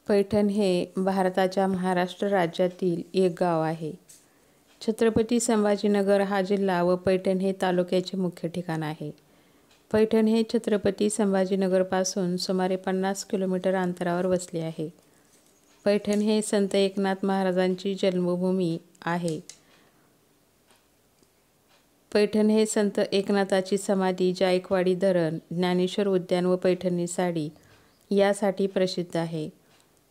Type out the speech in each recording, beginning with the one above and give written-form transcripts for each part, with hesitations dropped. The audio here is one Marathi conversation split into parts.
पैठण हे भारताच्या महाराष्ट्र राज्यातील एक गाव आहे. छत्रपती संभाजीनगर हा जिल्हा व पैठण हे तालुक्याचे मुख्य ठिकाण आहे. पैठण हे छत्रपती संभाजीनगरपासून सुमारे 50 किलोमीटर अंतरावर वसले आहे. पैठण हे संत एकनाथ महाराजांची जन्मभूमी आहे. पैठण हे संत एकनाथाची समाधी, जायकवाडी धरण, ज्ञानेश्वर उद्यान व पैठणी साडी यासाठी प्रसिद्ध आहे.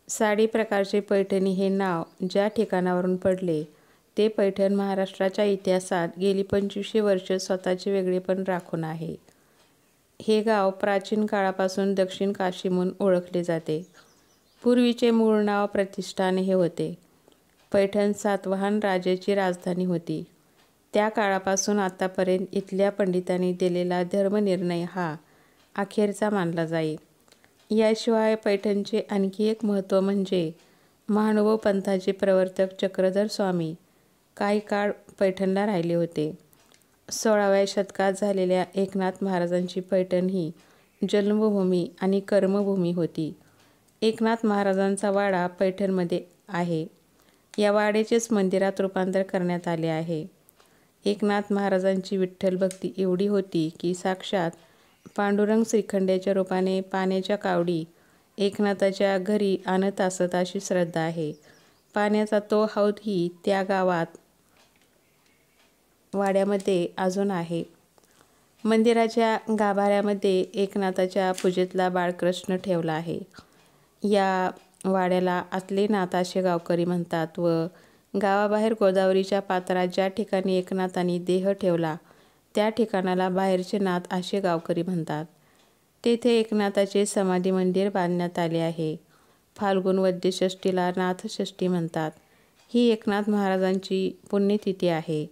साडी प्रकारचे पैठणी हे नाव ज्या ठिकाणावरून पडले ते पैठण महाराष्ट्राच्या इतिहासात गेली 2500 वर्ष स्वतःचे वेगळेपण राखून आहे. हे गाव प्राचीन काळापासून दक्षिण काशी म्हणून ओळखले जाते. पूर्वीचे मूळ नाव प्रतिष्ठान हे होते. पैठण सातवाहन राजाची राजधानी होती. त्या काळापासून आतापर्यंत इथल्या पंडितांनी दिलेला धर्मनिर्णय हा अखेरचा मानला जाई. याशिवाय पैठणचे आणखी एक महत्त्व म्हणजे महानुभव पंथाचे प्रवर्तक चक्रधर स्वामी काही काळ पैठणला राहिले होते. 16व्या शतकात झालेल्या एकनाथ महाराजांची पैठण ही जन्मभूमी आणि कर्मभूमी होती. एकनाथ महाराजांचा वाडा पैठणमध्ये आहे. या वाड्याचेच मंदिरात रूपांतर करण्यात आले आहे. एकनाथ महाराजांची विठ्ठल भक्ती एवढी होती की साक्षात पांडुरंग श्रीखंड्याच्या रूपाने पाण्याच्या कावडी एकनाथाच्या घरी आणत असत अशी श्रद्धा आहे. पाण्याचा तो हौदही त्या गावात वाड्यामध्ये अजून आहे. मंदिराच्या गाभाऱ्यामध्ये एकनाथाच्या पूजेतला बाळकृष्ण ठेवला आहे. या वाड्याला आतलेनाथ असे गावकरी म्हणतात व गावाबाहेर गोदावरीच्या पात्रात ज्या ठिकाणी एकनाथांनी देह ठेवला त्या ठिकाणाला बाहेरचे नाथ असे गावकरी म्हणतात. तेथे एकनाथाचे समाधी मंदिर बांधण्यात आले आहे. फाल्गुन वद्य षष्टीला नाथषष्ठी म्हणतात. ही एकनाथ महाराजांची पुण्यतिथी आहे.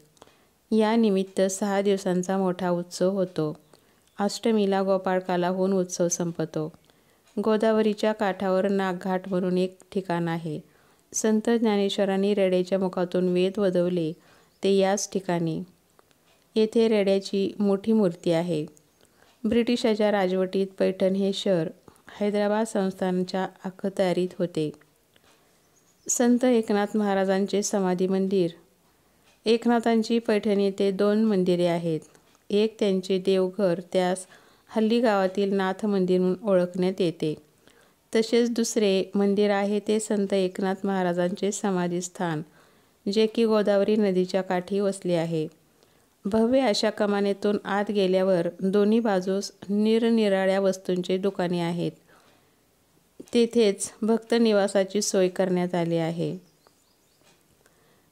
या निमित्त 6 दिवसांचा मोठा उत्सव होतो. अष्टमीला गोपाळकाला होऊन उत्सव संपतो. गोदावरीच्या काठावर नागघाट म्हणून एक ठिकाण आहे. संत ज्ञानेश्वरांनी रेड्याच्या मुखातून वेद वदवले ते याच ठिकाणी. येथे रेड्याची मोठी मूर्ती आहे. ब्रिटिशाच्या राजवटीत पैठण हे शहर हैदराबाद संस्थानाच्या अखत्यारीत होते. संत एकनाथ महाराजांचे समाधी मंदिर. एकनाथांची पैठण येथे 2 मंदिरे आहेत. एक त्यांचे देवघर, त्यास हल्ली गावातील नाथ मंदिर म्हणून ओळखण्यात येते. तसेच दुसरे मंदिर आहे ते संत एकनाथ महाराजांचे समाधीस्थान, जे की गोदावरी नदीच्या काठी वसले आहे. भव्य अशा कमानीतून आत गेल्यावर दोन्ही बाजूस निरनिराळ्या वस्तूंचे दुकाने आहेत. तेथेच भक्त निवासाची सोय करण्यात आली आहे.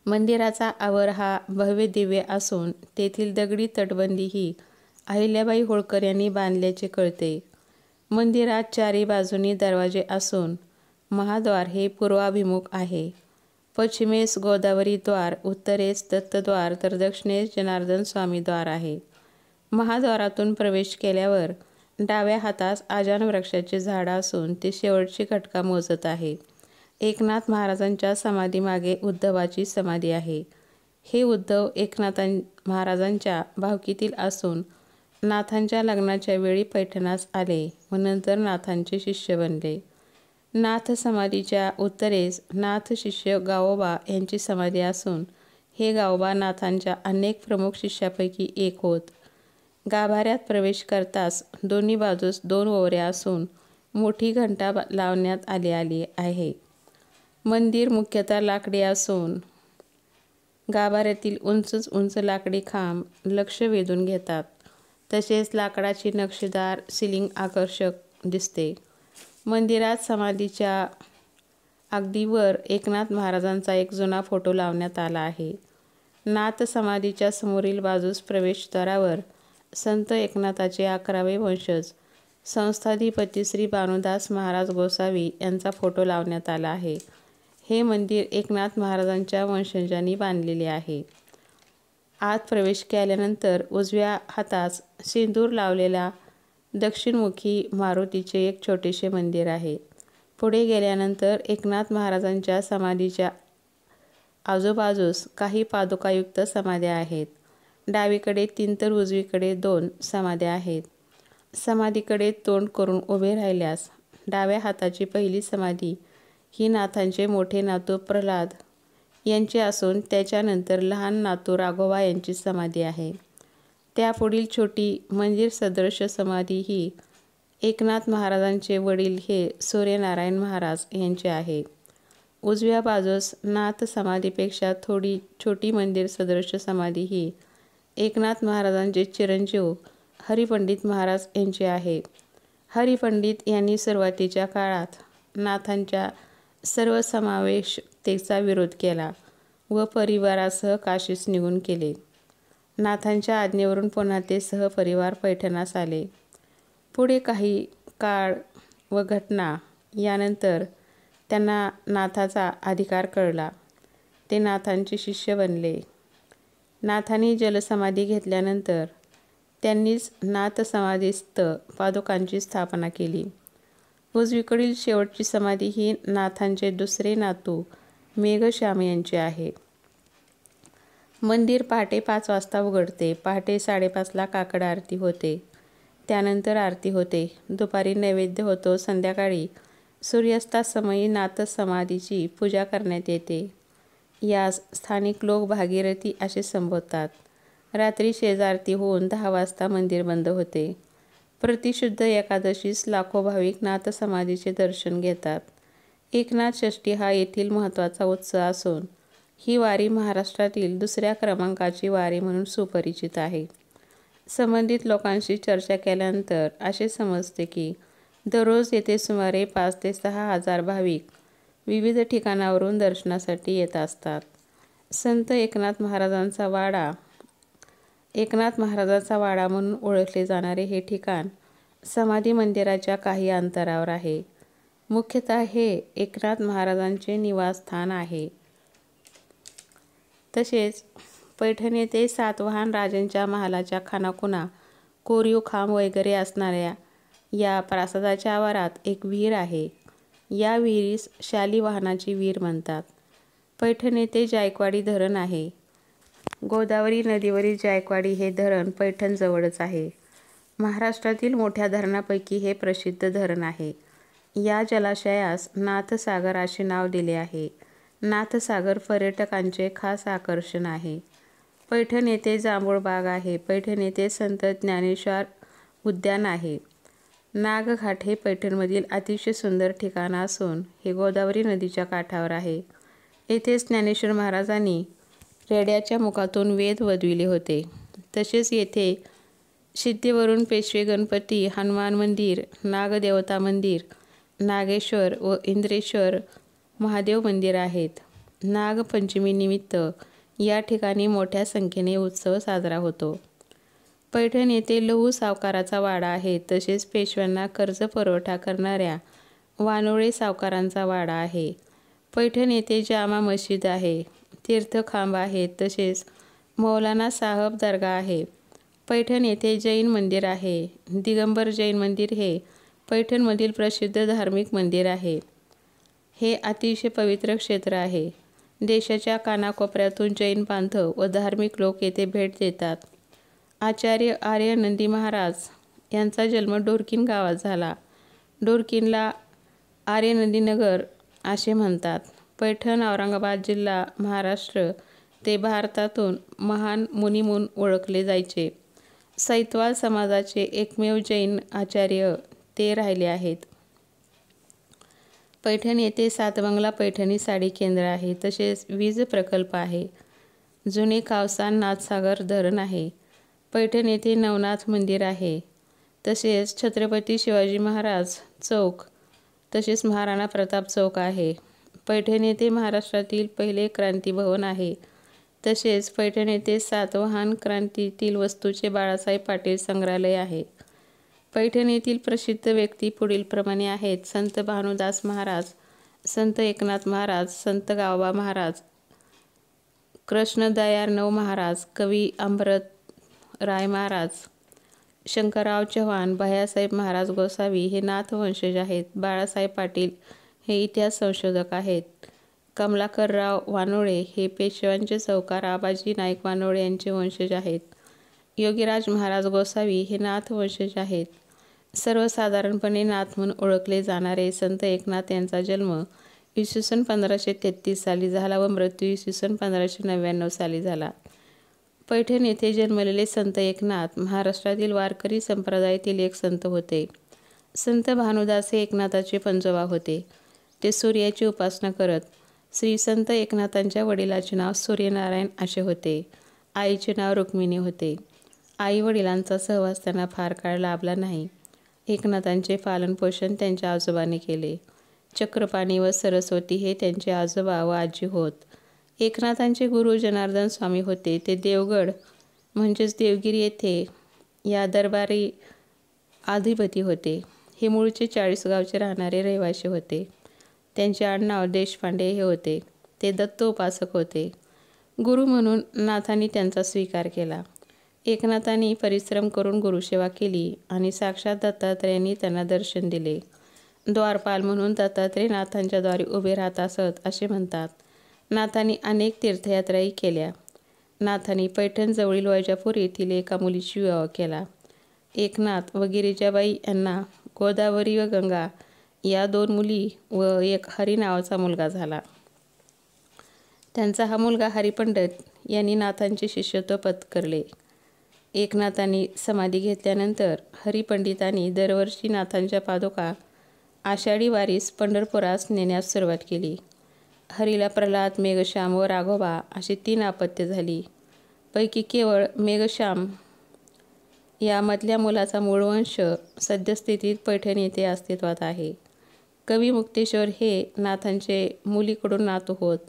मंदिराचा आवर हा भव्य दिव्य असून तेथील दगडी तटबंदी ही अहिल्याबाई होळकर यांनी बांधल्याचे कळते. मंदिरात 4ही बाजूंनी दरवाजे असून महाद्वार हे पूर्वाभिमुख आहे. पश्चिमेस गोदावरी द्वार, उत्तरेस दत्तद्वार तर दक्षिणेस जनार्दन स्वामी द्वार आहे. महाद्वारातून प्रवेश केल्यावर डाव्या हातास आजान वृक्षाचे झाड असून ते शेवटची घटका मोजत आहे. एकनाथ महाराजांच्या समाधीमागे उद्धवाची समाधी आहे. हे उद्धव एकनाथ महाराजांच्या भावकीतील असून नाथांच्या लग्नाच्या वेळी पैठणास आले व नंतर नाथांचे शिष्य बनले. नाथ समाधीच्या उत्तरेस नाथ शिष्य गावोबा यांची समाधी असून हे गावोबा नाथांच्या अनेक प्रमुख शिष्यापैकी एक होत. गाभाऱ्यात प्रवेश करताच दोन्ही बाजूस 2 ओवऱ्या असून मोठी घंटा लावण्यात आली आहे. मंदिर मुख्यतः लाकडी असून गाभाऱ्यातील उंच लाकडी खांब लक्ष वेधून घेतात. तसेच लाकडाची नक्षीदार सिलिंग आकर्षक दिसते. मंदिरात समाधीच्या अगदी वर एकनाथ महाराजांचा एक जुना फोटो लावण्यात आला आहे. नाथ समाधीच्या समोरील बाजूस प्रवेशद्वारावर संत एकनाथाचे 11वे वंशज संस्थाधिपती श्री भानुदास महाराज गोसावी यांचा फोटो लावण्यात आला आहे. हे मंदिर एकनाथ महाराजांच्या वंशजांनी बांधलेले आहे. आत प्रवेश केल्यानंतर उजव्या हातास सिंदूर लावलेल्या दक्षिणमुखी मारुतीचे एक छोटेसे मंदिर आहे. पुढे गेल्यानंतर एकनाथ महाराजांच्या समाधीच्या आजूबाजूस काही पादुकायुक्त समाध्या आहेत. डावीकडे 3 तर उजवीकडे 2 समाध्या आहेत. समाधीकडे तोंड करून उभे राहिल्यास डाव्या हाताची पहिली समाधी ही नाथांचे मोठे नातू प्रल्हाद यांची असून त्याच्यानंतर लहान नातू राघोबा यांची समाधी आहे. त्यापुढील छोटी मंदिर सदृश समाधी ही एकनाथ महाराजांचे वडील हे सूर्यनारायण महाराज यांचे आहे. उजव्या बाजूस नाथ समाधीपेक्षा थोडी छोटी मंदिर सदृश समाधी ही एकनाथ महाराजांचे चिरंजीव हरिपंडित महाराज यांचे आहे. हरिपंडित यांनी सुरुवातीच्या काळात नाथांच्या सर्वसमावेशकतेचा विरोध केला व परिवारासह काशीस निघून गेले. नाथांच्या आज्ञेवरून पुन्हा ते सहपरिवार पैठणास आले. पुढे काही काळ व घटना यानंतर त्यांना नाथाचा अधिकार कळला. ते नाथांचे शिष्य बनले. नाथांनी जलसमाधी घेतल्यानंतर त्यांनीच नाथ समाधीस्थ पादुकांची स्थापना केली. उजवीकडील शेवटची समाधी ही नाथांचे दुसरे नातू मेघश्याम यांची आहे. मंदिर पहाटे 5 वाजता उघडते. पहाटे 5:30ला काकड आरती होते. त्यानंतर आरती होते. दुपारी नैवेद्य होतो. संध्याकाळी सूर्यास्तासमयी नाथ समाधीची पूजा करण्यात येते. यास स्थानिक लोक भागीरथी असे संबोधतात. रात्री शेजारती होऊन 10 वाजता मंदिर बंद होते. प्रतिशुद्ध एकादशीस लाखो भाविक नाथ समाधीचे दर्शन घेतात. एकनाथ षष्ठी हा येथील महत्त्वाचा उत्सव असून ही वारी महाराष्ट्रातील दुसऱ्या क्रमांकाची वारी म्हणून सुपरिचित आहे. संबंधित लोकांशी चर्चा केल्यानंतर असे समजते की दररोज येथे सुमारे 5 ते 6 हजार भाविक विविध ठिकाणावरून दर्शनासाठी येत असतात. संत एकनाथ महाराजांचा वाडा म्हणून ओळखले जाणारे हे ठिकाण समाधी मंदिराच्या काही अंतरावर आहे. मुख्यतः हे एकनाथ महाराजांचे निवासस्थान आहे. तसेच पैठण येथे सातवाहन राजांच्या महालाच्या खानाखुणा, कोरीव खांब वगैरे असणाऱ्या या प्रासादाच्या आवारात एक विहीर आहे. या विहिरीस शालिवाहनाची विहीर म्हणतात. पैठण येथे जायकवाडी धरण आहे. गोदावरी नदीवरील जायकवाडी हे धरण पैठण जवळच आहे. महाराष्ट्रातील मोठ्या धरणांपैकी हे प्रसिद्ध धरण आहे. या जलाशयास नाथसागर असे नाव दिले आहे. नाथसागर पर्यटकांचे खास आकर्षण आहे. पैठण येथे जांभूळ बाग आहे. पैठण येथे संत ज्ञानेश्वर उद्यान आहे. नागघाट हे पैठणमधील अतिशय सुंदर ठिकाण असून हे गोदावरी नदीच्या काठावर आहे. येथेच ज्ञानेश्वर महाराजांनी रेड्याच्या मुखातून वेद वदविले होते. तसेच येथे सिद्धेवरून पेशवे गणपती, हनुमान मंदिर, नागदेवता मंदिर, नागेश्वर व इंद्रेश्वर महादेव मंदिर आहेत. नागपंचमीनिमित्त या ठिकाणी मोठ्या संख्येने उत्सव साजरा होतो. पैठण येथे लहू सावकाराचा वाडा आहे. तसेच पेशव्यांना कर्ज पुरवठा करणाऱ्या वानोळे सावकारांचा वाडा आहे. पैठण येथे जामा मशीद आहे. तीर्थखांब आहेत. तसेच मौलाना साहब दर्गा आहे. पैठण येथे जैन मंदिर आहे. दिगंबर जैन मंदिर हे पैठणमधील प्रसिद्ध धार्मिक मंदिर आहे. हे अतिशय पवित्र क्षेत्र आहे. देशाच्या कानाकोपऱ्यातून जैन बांधव व धार्मिक लोक येथे भेट देतात. आचार्य आर्य नंदी महाराज यांचा जन्म डोरकीन गावात झाला. डोरकीनला आर्यनंदीनगर असे म्हणतात. पैठण औरंगाबाद जिल्हा महाराष्ट्र ते भारतातून महान मुनी म्हणून ओळखले जायचे. सैतवाल समाजाचे एकमेव जैन आचार्य ते राहिले आहेत. पैठण येथे सातबंगला पैठणी साडी केंद्र आहे. तसेच वीज प्रकल्प आहे. जुने कावसान नाथसागर धरण आहे. पैठण येथे नवनाथ मंदिर आहे. तसेच छत्रपती शिवाजी महाराज चौक तसेच महाराणा प्रताप चौक आहे. पैठण येथे महाराष्ट्रातील पहिले क्रांती भवन आहे. तसेच पैठण येथे सातवाहन क्रांतीतील वस्तूचे बाळासाहेब पाटील संग्रहालय आहे. पैठण येथील प्रसिद्ध व्यक्ती पुढीलप्रमाणे आहेत. संत भानुदास महाराज, संत एकनाथ महाराज, संत गावबा महाराज, कृष्णदयार्णव महाराज, कवी अमृत राय महाराज, शंकरराव चव्हाण, भैयासाहेब महाराज गोसावी हे नाथ वंशज आहेत. बाळासाहेब पाटील हे इतिहास संशोधक आहेत. कमलाकरराव वानोळे हे पेशव्यांचे चौकार आबाजी नाईक वानोळे यांचे वंशज आहेत. योगीराज महाराज गोसावी हे नाथ वंशज आहेत. सर्वसाधारणपणे नाथ म्हणून ओळखले जाणारे संत एकनाथ यांचा जन्म इसवी सन 1533 साली झाला व मृत्यू इसवी सन 1599 साली झाला. पैठण येथे जन्मलेले संत एकनाथ महाराष्ट्रातील वारकरी संप्रदायातील एक संत होते. संत भानुदास हे एकनाथाचे पंजोबा होते. ते सूर्याची उपासना करत. श्री संत एकनाथांच्या वडिलाचे नाव सूर्यनारायण असे होते. आईचे नाव रुक्मिणी होते. आई वडिलांचा सहवास त्यांना फार काळ लाभला नाही. एकनाथांचे पालनपोषण त्यांच्या आजोबांनी केले. चक्रपाणी व सरस्वती हे त्यांचे आजोबा व आजी होत. एकनाथांचे गुरु जनार्दन स्वामी होते. ते देवगड म्हणजेच देवगिरी येथे या दरबारी अधिपती होते. हे मूळचे चाळीसगावचे राहणारे रहिवासी होते. त्यांचे आडनाव देशपांडे हे होते. ते दत्त उपासक होते. गुरु म्हणून नाथांनी त्यांचा स्वीकार केला. एकनाथांनी परिश्रम करून गुरुसेवा केली आणि साक्षात दत्तात्रेयांनी त्यांना दर्शन दिले. द्वारपाल म्हणून दत्तात्रेय नाथांच्या द्वारी उभे राहत असत असे म्हणतात. नाथांनी अनेक तीर्थयात्राही केल्या. नाथांनी पैठणजवळील वैजापूर येथील एका मुलीशी विवाह केला. एकनाथ व गिरिजाबाई यांना गोदावरी व गंगा या 2 मुली व एक हरी नावाचा मुलगा झाला. त्यांचा हा मुलगा हरिपंडित यांनी नाथांचे शिष्यत्व पत्करले. एकनाथांनी समाधी घेतल्यानंतर हरिपंडितांनी दरवर्षी नाथांच्या पादुका आषाढी वारीस पंढरपुरास नेण्यास सुरुवात केली. हरीला प्रल्हाद, मेघश्याम व राघोबा अशी 3 अपत्ये झाली. पैकी केवळ मेघश्याम या मधल्या मुलाचा मूळ वंश सद्यस्थितीत पैठण येथे अस्तित्वात आहे. कवी मुक्तेश्वर हे नाथांचे मुलीकडून नातू होत.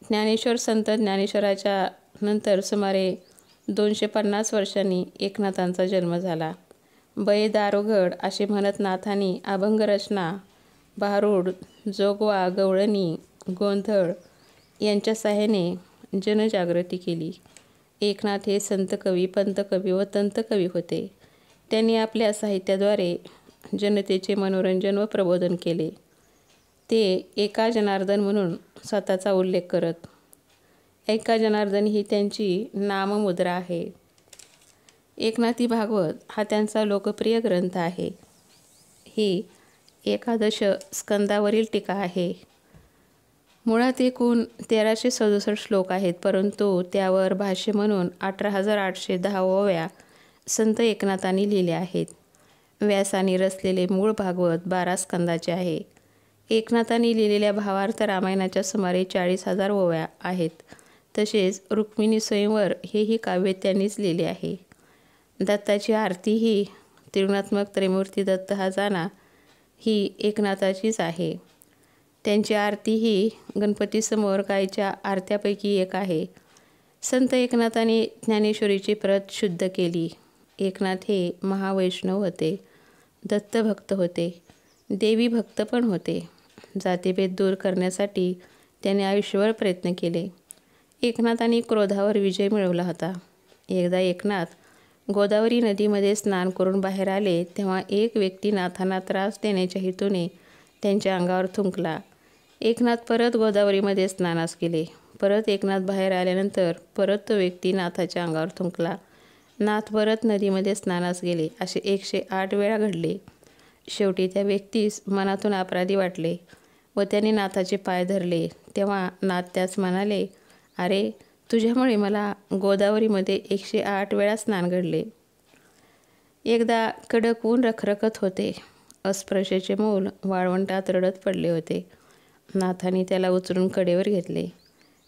ज्ञानेश्वर संत ज्ञानेश्वराच्या नंतर सुमारे 250 वर्षांनी एकनाथांचा जन्म झाला. बये दारोगड असे म्हणत नाथांनी अभंगरचना, भारुड, जोगवा, गवळणी, गोंधळ यांच्या साहाय्याने जनजागृती केली. एकनाथ हे संतकवी, पंतकवी व तंतकवी होते. त्यांनी आपल्या साहित्याद्वारे जनतेचे मनोरंजन व प्रबोधन केले. ते एका जनार्दन म्हणून स्वतःचा उल्लेख करत. एका जनार्दन ही त्यांची नाममुद्रा आहे. एकनाथी भागवत हा त्यांचा लोकप्रिय ग्रंथ आहे. ही 11 स्कंदावरील टीका आहे. मुळात एकूण 1367 श्लोक आहेत, परंतु त्यावर भाष्य म्हणून 18,810 ओव्या संत एकनाथांनी लिहिल्या आहेत. व्यासांनी रचलेले मूळ भागवत 12 स्कंदाचे आहे. एकनाथांनी लिहिलेल्या भावार्थ रामायणाच्या सुमारे 40,000 ओव्या आहेत. तसेच रुक्मिणी स्वयंवर हेही काव्य त्यांनीच लिहिले आहे. दत्ताची आरती ही त्रिगुणात्मक त्रैमूर्ती दत्त हा जाणा ही एकनाथाचीच आहे. त्यांची आरती ही गणपतीसमोर गायच्या आरत्यापैकी एक आहे. संत एकनाथांनी ज्ञानेश्वरीची प्रत शुद्ध केली. एकनाथ हे महावैष्णव होते. दत्तभक्त होते. देवी भक्त पण होते. जातीभेद दूर करण्यासाठी त्याने आयुष्यभर प्रयत्न केले. एकनाथांनी क्रोधावर विजय मिळवला होता. एकदा एकनाथ गोदावरी नदीमध्ये स्नान करून बाहेर आले तेव्हा एक व्यक्ती नाथांना त्रास देण्याच्या हेतूने त्यांच्या अंगावर थुंकला. एकनाथ परत गोदावरीमध्ये स्नानास गेले. परत एकनाथ बाहेर आल्यानंतर परत तो व्यक्ती नाथाच्या अंगावर थुंकला. नाथ परत नदीमध्ये स्नानास गेले. असे 108 वेळा घडले. शेवटी त्या व्यक्तीस मनातून अपराधी वाटले व त्याने नाथाचे पाय धरले. तेव्हा नाथ त्यास म्हणाले, अरे, तुझ्यामुळे मला गोदावरीमध्ये 108 वेळा स्नान घडले. एकदा कडक ऊन रखरखत होते. अस्पृश्याचे मूल वाळवंटात रडत पडले होते. नाथांनी त्याला उचलून कडेवर घेतले.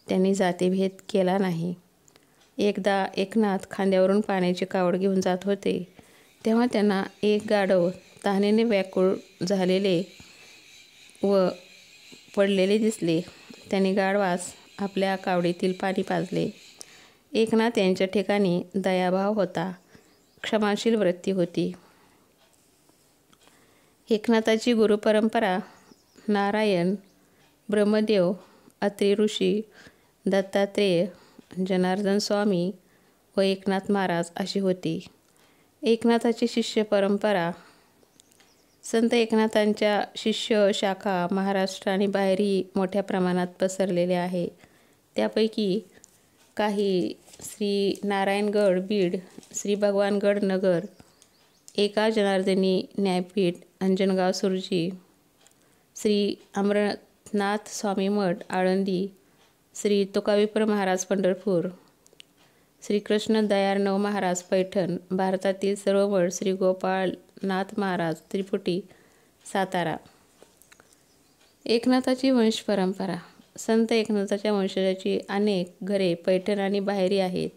त्यांनी जातीभेद केला नाही. एकदा एकनाथ खांद्यावरून पाण्याची कावड घेऊन जात होते तेव्हा त्यांना एक गाढव तहानेने व्याकुळ झालेले व पडलेले दिसले. त्यांनी गाढवास आपल्या कावडीतील पाणी पाजले. एकनाथ यांच्या ठिकाणी दयाभाव होता. क्षमाशील वृत्ती होती. एकनाथाची गुरुपरंपरा नारायण, ब्रह्मदेव, अत्री ऋषी, दत्तात्रेय, जनार्दन स्वामी व एकनाथ महाराज अशी होती. एकनाथाची शिष्य परंपरा संत एकनाथांच्या शिष्य शाखा महाराष्ट्र आणि बाहेरही मोठ्या प्रमाणात पसरलेल्या आहे. त्यापैकी काही श्री नारायणगड बीड, श्री भगवानगड नगर, एका जनार्दनी न्यायपीठ अंजनगाव सुरजी, श्री अमरनाथ नाथ स्वामी मठ आळंदी, श्री तुकाविप्र महाराज पंढरपूर, श्री कृष्ण दयार्णव महाराज पैठण, भारतातील सर्व मठ श्री गोपाळनाथ महाराज त्रिपुटी सातारा. एकनाथाची वंश परंपरा. संत एकनाथाच्या वंशजाची अनेक घरे पैठण आणि बाहेरी आहेत.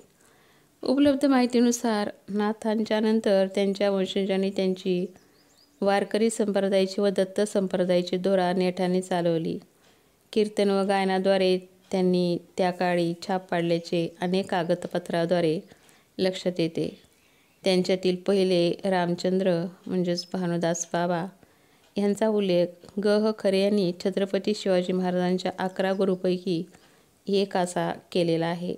उपलब्ध माहितीनुसार नाथांच्या नंतर त्यांच्या वंशजांनी त्यांची वारकरी संप्रदायाची व दत्त संप्रदायाची धोरा नेटाने चालवली. कीर्तन व गायनाद्वारे त्यांनी त्या काळी छाप पाडल्याचे अनेक कागदपत्राद्वारे लक्षात येते. त्यांच्यातील पहिले रामचंद्र म्हणजेच भानुदास बाबा यांचा उल्लेख ग. खरे यांनी छत्रपती शिवाजी महाराजांच्या 11 गुरूपैकी एक असा केलेला आहे.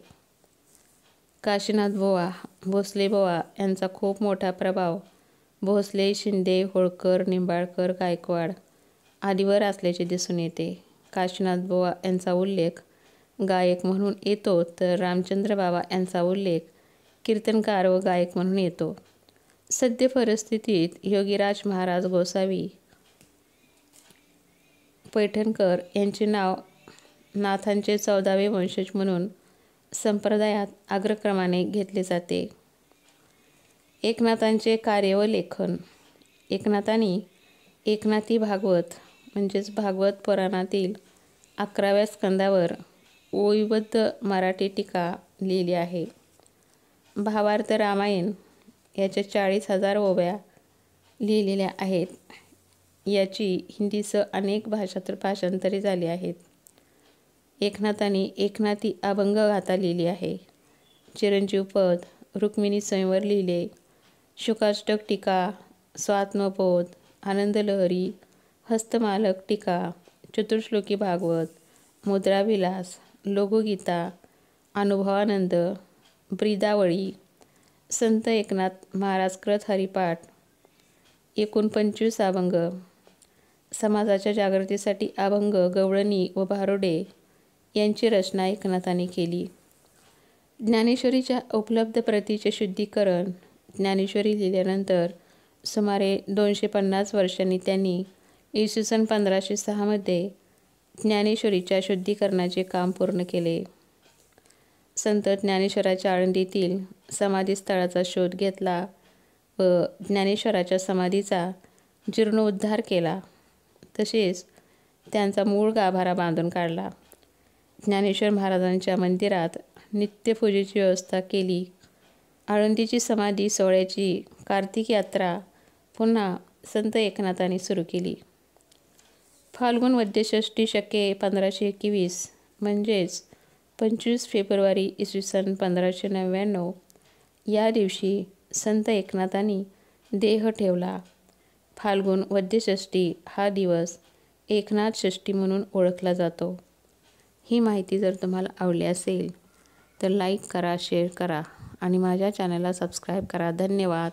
काशीनाथ बुवा, भोसले बुवा यांचा खूप मोठा प्रभाव भोसले, शिंदे, होळकर, निंबाळकर, गायकवाड आदीवर असल्याचे दिसून येते. काशीनाथ बुवा यांचा उल्लेख गायक म्हणून येतो, तर रामचंद्र बाबा यांचा उल्लेख कीर्तनकार व गायक म्हणून येतो. सद्य परिस्थितीत योगीराज महाराज गोसावी पैठणकर यांचे नाव नाथांचे 14वे वंशज म्हणून संप्रदायात अग्रक्रमाने घेतले जाते. एकनाथांचे कार्य व लेखन. एकनाथांनी एकनाथी भागवत म्हणजेच भागवत पुराणातील 11व्या स्कंदावर ओवीबद्ध मराठी टीका लिहिली आहे. भावार्थ रामायण याच्या 40,000 ओव्या लिहिलेल्या आहेत. याची हिंदीसह अनेक भाषांत भाषांतरे झाली आहेत. एकनाथांनी एकनाथी अभंगगाथा लिहिली आहे. चिरंजीवपद, रुक्मिणी स्वयंवर लिहिले, शुकाष्टक टीका, स्वात्मबोध, आनंदलहरी, हस्तमालक टीका, चतुश्लोकी भागवत, मुद्राविलास, लघुगीता, अनुभवानंद, ब्रीदावळी, संत एकनाथ महाराज कृत हरिपाठ, एकूण 25 अभंग, समाजाच्या जागृतीसाठी अभंग, गवळणी व भारुडे यांची रचना एकनाथांनी केली. ज्ञानेश्वरीच्या उपलब्ध प्रतीचे शुद्धीकरण. ज्ञानेश्वरी लिहिल्यानंतर सुमारे 250 वर्षांनी त्यांनी इसवी सन 1506 मध्ये ज्ञानेश्वरीच्या शुद्धीकरणाचे काम पूर्ण केले. संत ज्ञानेश्वराच्या आळंदीतील समाधीस्थळाचा शोध घेतला व ज्ञानेश्वराच्या समाधीचा जीर्णोद्धार केला. तसेच त्यांचा मूळ गाभारा बांधून काढला. ज्ञानेश्वर महाराजांच्या मंदिरात नित्यपूजेची व्यवस्था केली. आळंदीची समाधी सोहळ्याची कार्तिक यात्रा पुन्हा संत एकनाथांनी सुरू केली. फाल्गुन वद्य षष्टी शके 1521 म्हणजेच 25 फेब्रुवारी इसवी सन 1599 या दिवशी संत एकनाथांनी देह ठेवला. फाल्गुन वद्य षष्टी हा दिवस एकनाथ षष्ठी म्हणून ओळखला जातो. ही माहिती जर तुम्हाला आवडली असेल तर लाईक करा, शेअर करा आणि माझ्या चॅनलला सबस्क्राईब करा. धन्यवाद.